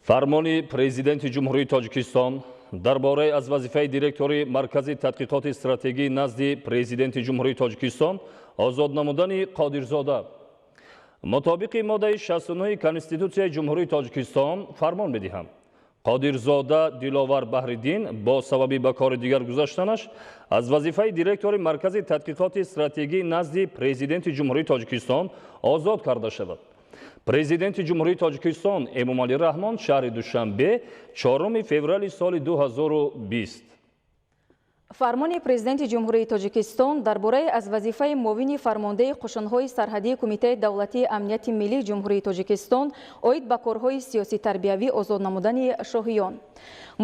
фармони президенти ҷумҳурии Тоҷикистон дар бораи аз вазифаи директори маркази тадқиқоти стратегии назди президенти ҷумҳурии Тоҷикистон озод намудани Қодирзода мутобиқи моддаи 69 Конститутсияи ҷумҳурии Тоҷикистон фармон медиҳам. Қодирзода Диловар Баҳриддин бо сабаби ба кори дигар гузаштанаш аз вазифаи директори маркази тадқиқоти стратегии назди президенти ҷумҳурии Тоҷикистон озод карда шавад. Президенти ҷумҳурии Тоҷикистон Эмомалӣ Раҳмон шаҳри Душанбе 4 феврали соли 2020. фармони президенти ҷумҳурии Тоҷикистон дар бораи аз вазифаи муовини фармондаи қушунҳои сарҳадии Кумитаи давлатии амнияти миллии ҷумҳурии Тоҷикистон оид ба корҳои сиёсӣ-тарбиявӣ озод намудани шоҳиён.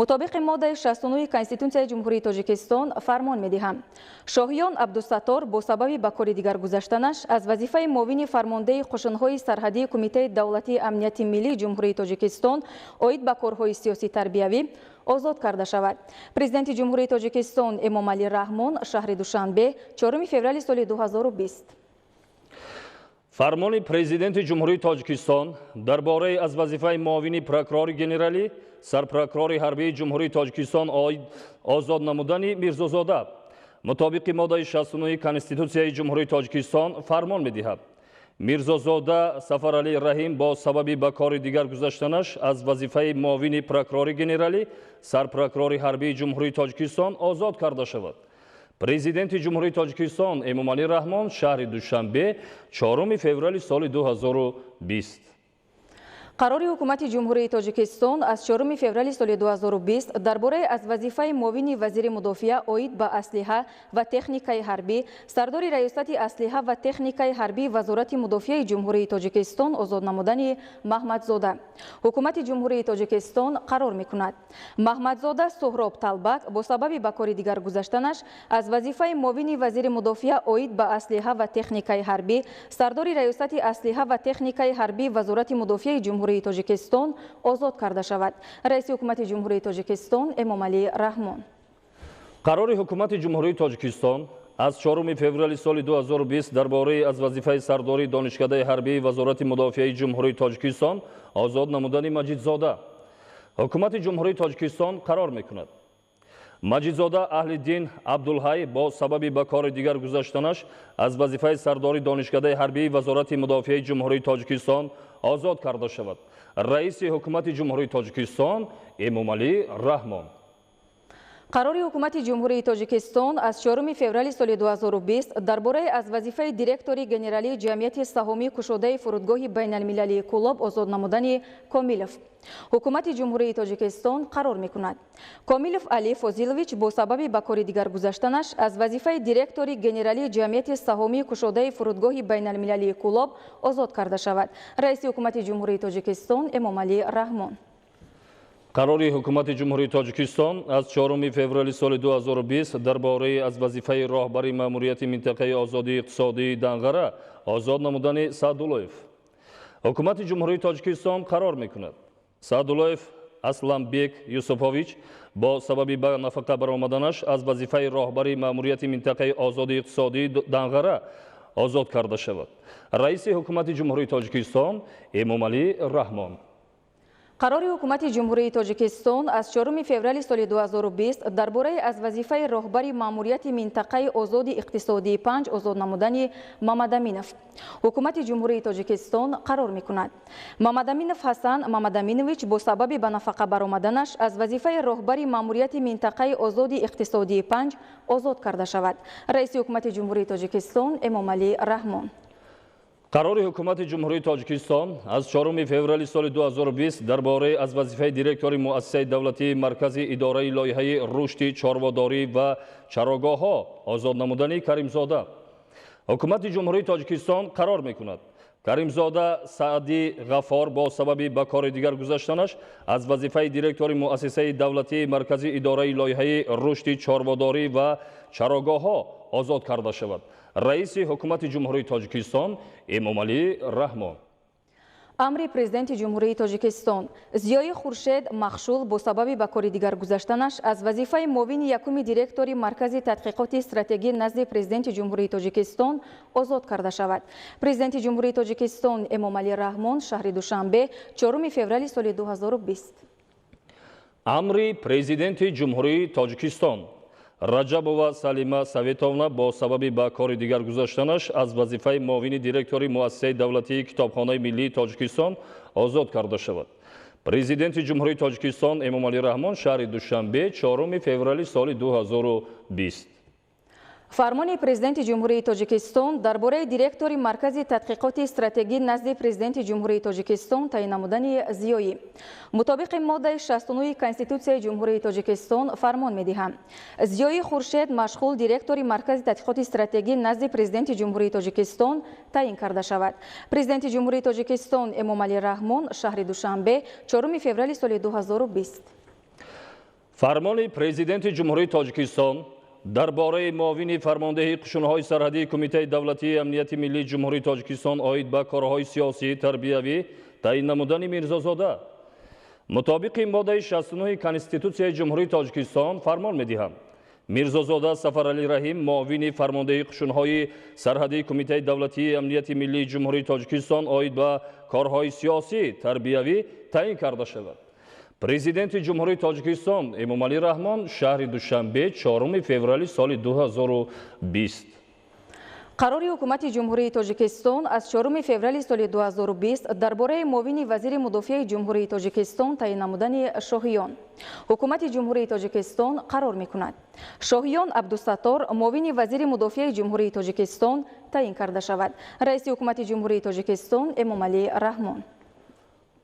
мутобиқи моддаи 69 Конститутсияи ҷумҳурии Тоҷикистон фармон медиҳам. шоҳиён Абдусаттор бо сабаби ба кори дигар гузаштанаш аз вазифаи муовини фармондаи қушунҳои сарҳадии Кумитаи давлатии амнияти миллии ҷумҳурии Тоҷикистон оид ба корҳои сиёсӣ-тарбиявӣ озод карда шавад. Президенти ҷумҳурии Тоҷикистон Эмомалӣ Раҳмон шаҳри Душанбе 4 феврали соли 2020. фармони президенти ҷумҳурии Тоҷикистон дар бораи аз вазифаи муовини прокурори генералӣ сарпрокурори ҳарбии ҷумҳурии Тоҷикистон озод намудани Мирзозода мутобиқи моддаи 69 Конститутсияи ҷумҳурии Тоҷикистон фармон медиҳад. Мирзозода Сафаралӣ Раҳим бо сабаби ба кори дигар гузаштанаш аз вазифаи муовини прокурори генералӣ сарпрокурори ҳарбии ҷумҳурии Тоҷикистон озод карда шавад. Президенти ҷумҳурии Тоҷикистон Эмомалӣ Раҳмон шаҳри Душанбе 4 феврали соли 2020. қарори ҳукумати ҷумҳурии Тоҷикистон аз 4 феврали соли 2020 дар бораи аз вазифаи муовини вазири мудофиа оид ба аслиҳа ва техникаи ҳарбӣ сардори раёсати аслиҳа ва техникаи ҳарбии вазорати мудофиаи ҷумҳурии Тоҷикистон озод намудани Маҳмадзода. ҳукумати ҷумҳурии Тоҷикистон қарор мекунад Маҳмадзода Суҳроб Талбак бо сабаби ба кори дигар гузаштанаш аз вазифаи муовини вазири мудофиа оид ба аслиҳа ва техникаи ҳарбӣ сардори раёсати аслиҳа ва техникаи ҳарбии вазорати мудофиаи ҷумҳурии Тоҷикистон озод карда шавад. раиси ҳукумати ҷумҳурии Тоҷикистон Эмомалӣ Раҳмон. қарори ҳукумати ҷумҳурии Тоҷикистон аз 4 феврали соли 2020 дар бораи аз вазифаи сардори донишкадаи ҳарбии вазорати мудофиаи ҷумҳурии Тоҷикистон озод намудани Маҷидзода. ҳукумати ҷумҳурии Тоҷикистон қарор мекунад Маҷидзода Аҳлиддин Абдулҳай бо сабаби ба кори дигар гузаштанаш аз вазифаи сардори донишкадаи ҳарбии вазорати мудофиаи ҷумҳурии Тоҷикистон озод карда шавад. раиси ҳукумати ҷумҳурии Тоҷикистон Эмомалӣ Раҳмон. қарори ҳукумати ҷумҳурии Тоҷикистон аз 4 феврали соли 2020 дар бораи аз вазифаи директори генералии ҷамъияти саҳомии кушодаи фурудгоҳи байналмилалии Кӯлоб озод намудани Комилов. ҳукумати ҷумҳурии Тоҷикистон қарор мекунад Комилов Али Фозилович бо сабаби ба кори дигар гузаштанаш аз вазифаи директори генералии ҷамъияти саҳомии кушодаи фурудгоҳи байналмилалии Кӯлоб озод карда шавад. раиси ҳукумати ҷумҳурии Тоҷикистон Эмомалӣ Раҳмон. қарори ҳукумати ҷумҳурии Тоҷикистон аз 4 феврали соли 2020 дар бораи аз вазифаи роҳбари маъмурияти минтақаи озодии иқтисодии Данғара озод намудани Саъдуллоев. ҳукумати ҷумҳурии Тоҷикистон қарор мекунад Саъдуллоев Асланбек Юсуфович бо сабаби ба нафақа баромаданаш аз вазифаи роҳбари маъмурияти минтақаи озодии иқтисодии Данғара озод карда шавад. раиси ҳукумати ҷумҳурии Тоҷикистон Эмомалӣ Раҳмон. қарори ҳукумати ҷумҳурии Тоҷикистон аз 4 феврали соли 2020 дар бораи аз вазифаи роҳбари маъмурияти минтақаи озоди иқтисодии 5 озод намудани Мамадаминов. ҳукумати ҷумҳурии Тоҷикистон қарор мекунад Мамадаминов Ҳасан Мамадаминович бо сабаби ба нафақа баромаданаш аз вазифаи роҳбари маъмурияти минтақаи озоди иқтисодии 5 озод карда шавад. раиси ҳукумати ҷумҳурии Тоҷикистон Эмомалӣ Раҳмон. қарори ҳукумати ҷумҳурии Тоҷикистон аз 4 феврали соли 2020 дар бораи аз вазифаи директори муассисаи давлатии маркази идораи лоиҳаи рушди чорводорӣ ва чарогоҳҳо озод намудани Каримзода. ҳукумати ҷумҳурии Тоҷикистон қарор мекунад Каримзода Саади Ғафор бо сабаби ба кори дигар гузаштанаш аз вазифаи директори муассисаи давлатии маркази идораи лоиҳаи рушди чорводорӣ ва чарогоҳҳо озод карда шавад. раиси ҳукумати ҷумҳурии Тоҷикистон Эмомалӣ Раҳмон. амри президенти ҷумҳурии тоҷикистон зиёи хуршед махшул бо сабаби ба кори дигар гузаштанаш аз вазифаи муовини якуми директори маркази тадқиқоти стратегӣ назди президенти ҷумҳурии тоҷикистон озод карда шавад. Президенти ҷумҳурии тоҷикистон Эмомалӣ Раҳмон шаҳри Душанбе 4 феврали соли 2020 амри президенти ҷумҳурии тоҷикистон Раҷабова Салима Советовна бо сабаби ба кори дигар гузаштанаш аз вазифаи муовини директори муассисаи давлатии Китобхонаи миллии Тоҷикистон озод карда шавад. Президенти ҷумҳурии Тоҷикистон Эмомалӣ Раҳмон шаҳри Душанбе 4 феврали соли 2020 фармони президенти ҷумҳурии тоҷикистон дар бораи директори маркази тадқиқоти стратегӣ назди президенти ҷумҳурии тоҷикистон таъин намудани зиёӣ мутобиқи моддаи 69 конститутсияи ҷумҳурии тоҷикистон фармон медиҳам зиёи хуршед машғул директори маркази тадқиқоти стратегӣ назди президенти ҷумҳурии тоҷикистон таъин карда шавад. Президенти ҷумҳурии тоҷикистон Эмомалӣ Раҳмон шаҳри Душанбе 4 феврали соли 2020 фармони президенти ҷумҳурии тоҷикистон дар бораи муовини фармондеҳи қушунҳои сарҳадии Кумитаи давлатии амнияти миллии ҷумҳурии тоҷикистон оид ба корҳои сиёсӣ, тарбиявӣ таъин намудани Мирзозода мутобиқи моддаи 69 Конститутсияи ҷумҳурии тоҷикистон фармон медиҳам Мирзозода Сафаралӣ Раҳим муовини фармондеҳи қушунҳои сарҳадии Кумитаи давлатии амнияти миллии ҷумҳурии тоҷикистон оид ба корҳои сиёсӣ, тарбиявӣ таъин карда шавад. Президенти ҷумҳурии тоҷикистон Эмомалӣ Раҳмон шаҳри Душанбе 4 феврали соли 2020 қарори ҳукумати ҷумҳурии тоҷикистон аз 4 феврали соли 2020 дар бораи муовини вазири мудофиаи ҷумҳурии тоҷикистон таъин намудани Шоҳиён ҳукумати ҷумҳурии тоҷикистон қарор мекунад Шоҳиён Абдусаттор муовини вазири мудофиаи ҷумҳурии тоҷикистон таъин карда шавад. Раиси ҳукумати ҷумҳурии тоҷикистон Эмомалӣ Раҳмон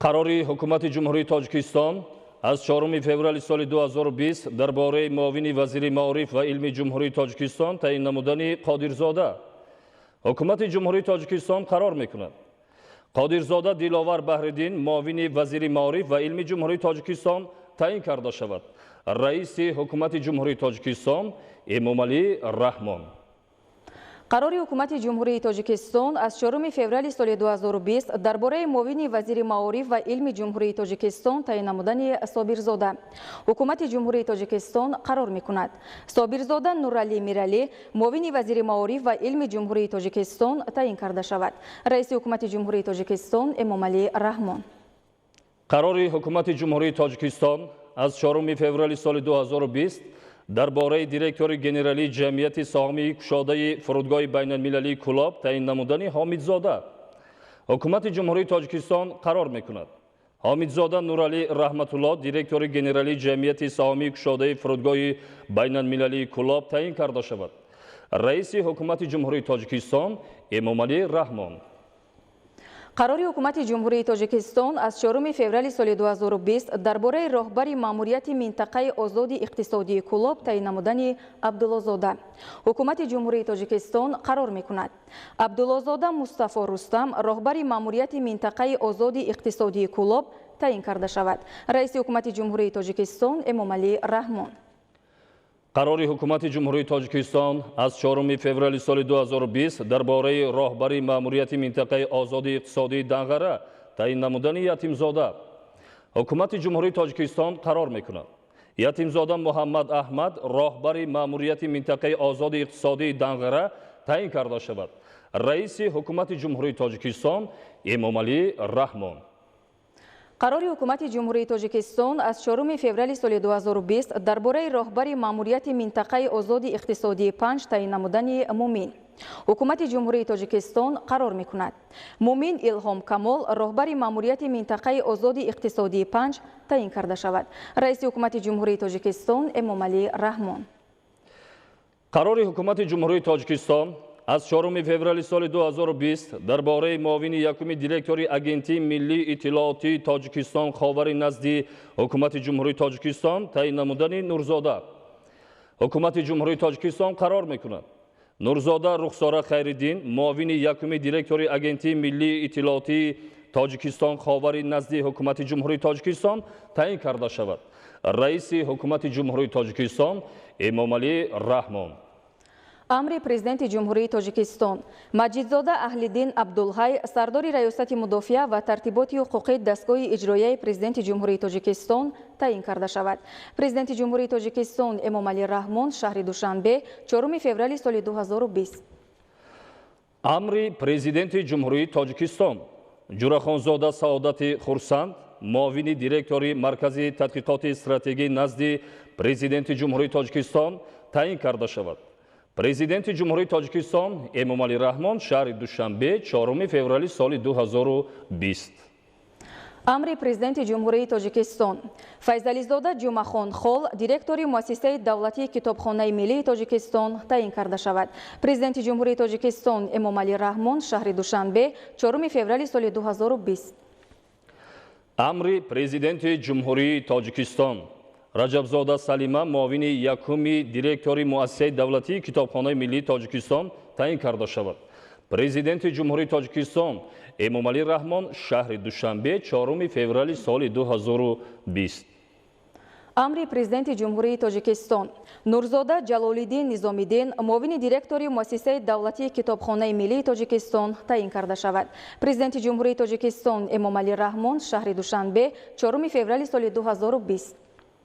қарори ҳукумати ҷумҳурии тоҷикистон аз 4 феврали соли 2020 дар бораи муовини вазири маориф ва илми ҷумҳурии тоҷикистон таъин намудани Қодирзода ҳукумати ҷумҳурии тоҷикистон қарор мекунад Қодирзода Диловар Баҳриддин муовини вазири маориф ва илми ҷумҳурии тоҷикистон таъин карда шавад. Раиси ҳукумати ҷумҳурии тоҷикистон Эмомалӣ Раҳмон қарори ҳукумати ҷумҳурии тоҷикистон аз 4 феврали соли 2020 дар бораи муовини вазири маориф ва илми ҷумҳурии тоҷикистон таъин намудани Собирзода ҳукумати ҷумҳурии тоҷикистон қарор мекунад Собирзода Нуралӣ Миралӣ муовини вазири маориф ва илми ҷумҳурии тоҷикистон таъин карда шавад. Раиси ҳукумати ҷумҳурии тоҷикистон Эмомалӣ Раҳмон қарори ҳукумати ҷумҳурии тоҷикистон аз 4 феврали соли 2020 дар бораи директори генералии ҷамъияти соҳамии кушодаи фурудгоҳи байналмилалии Кӯлоб таъин намудани Ҳомидзода ҳукумати ҷумҳурии тоҷикистон қарор мекунад Ҳомидзода Нуралӣ Раҳматулло директори генералии ҷамъияти соҳамии кушодаи фурудгоҳи байналмилалии Кӯлоб таъин карда шавад. Раиси ҳукумати ҷумҳурии тоҷикистон Эмомалӣ Раҳмон қарори ҳукумати ҷумҳурии тоҷикистон аз 4 феврали соли 2020 дар бораи роҳбари маъмурияти минтақаи озоди иқтисодии Кӯлоб таъин намудани Абдуллозода ҳукумати ҷумҳурии тоҷикистон қарор мекунад Абдуллозода Мустафо Рустам роҳбари маъмурияти минтақаи озоди иқтисодии Кӯлоб таъин карда шавад. Раиси ҳукумати ҷумҳурии тоҷикистон Эмомалӣ Раҳмон қарори ҳукумати ҷумҳурии тоҷикистон аз 4 феврали соли 2020 дар бораи роҳбари маъмурияти минтақаи озоди иқтисодии Данғара таъин намудани Ятимзода ҳукумати ҷумҳурии тоҷикистон қарор мекунад Ятимзода Муҳаммад Аҳмад роҳбари маъмурияти минтақаи озоди иқтисодии Данғара таъин карда шавад. Раиси ҳукумати ҷумҳурии тоҷикистон Эмомалӣ Раҳмон қарори ҳукумати ҷумҳурии тоҷикистон аз 4 феврали соли 2020 дар бораи роҳбари маъмурияти минтақаи озоди иқтисодии 5 таъин намудани Мумин ҳукумати ҷумҳурии тоҷикистон қарор мекунад Мумин Илҳом Камол роҳбари маъмурияти минтақаи озоди иқтисодии 5 таъин карда шавад. Раиси ҳукумати ҷумҳурии тоҷикистон Эмомалӣ Раҳмон қарори ҳукумати ҷумҳурии тоҷикистон аз 4 феврали соли 2020 дар бораи муовини якуми директори агентии миллии иттилоотии Тоҷикистон ховари назди ҳукумати ҷумҳурии Тоҷикистон таъин намудани Нурзода ҳукумати ҷумҳурии Тоҷикистон қарор мекунад Нурзода Рухсора Хайриддин муовини якуми директори агентии миллии иттилоотии Тоҷикистон ховари назди ҳукумати ҷумҳурии Тоҷикистон таъин карда шавад. Раиси ҳукумати ҷумҳурии Тоҷикистон Эмомалӣ Раҳмон амри президенти ҷумҳурии тоҷикистон маҷидзода аҳлиддин абдулҳай сардори раёсати мудофиа ва тартиботи ҳуқуқи дастгоҳи иҷроияи президенти ҷумҳурии тоҷикистон таъин карда шавад. Президенти ҷумҳурии тоҷикистон Эмомалӣ Раҳмон шаҳри Душанбе 4 феврали соли 2020 амри президенти ҷумҳурии тоҷикистон ҷурахонзода саодати хурсанд муовини директори маркази тадқиқоти стратегӣ назди президенти ҷумҳурии тоҷикистон таъин карда шавад. Президенти ҷумҳурии тоҷикистон Эмомалӣ Раҳмон шаҳри Душанбе 4 феврали соли 2020 амри президенти ҷумҳурии тоҷикистон Файзализода Ҷумахонхол директори муассисаи давлатии китобхонаи миллии тоҷикистон таъин карда шавад. Президенти ҷумҳурии тоҷикистон Эмомалӣ Раҳмон шаҳри Душанбе 4 феврали соли 2020 амри президенти ҷумҳурии тоҷикистон Раҷабзода Салима муовини якуми директори муассисаи давлатии китобхонаи миллии тоҷикистон таъин карда шавад. Президенти ҷумҳурии тоҷикистон Эмомалӣ Раҳмон шаҳри Душанбе 4 феврали соли 2020 амри президенти ҷумҳурии тоҷикистон Нурзода Ҷалолиддин Низомиддин муовини директори муассисаи давлатии китобхонаи миллии тоҷикистон таъин карда шавад. Президенти ҷумҳурии тоҷикистон Эмомалӣ Раҳмон шаҳри Душанбе 4 феврали соли 2020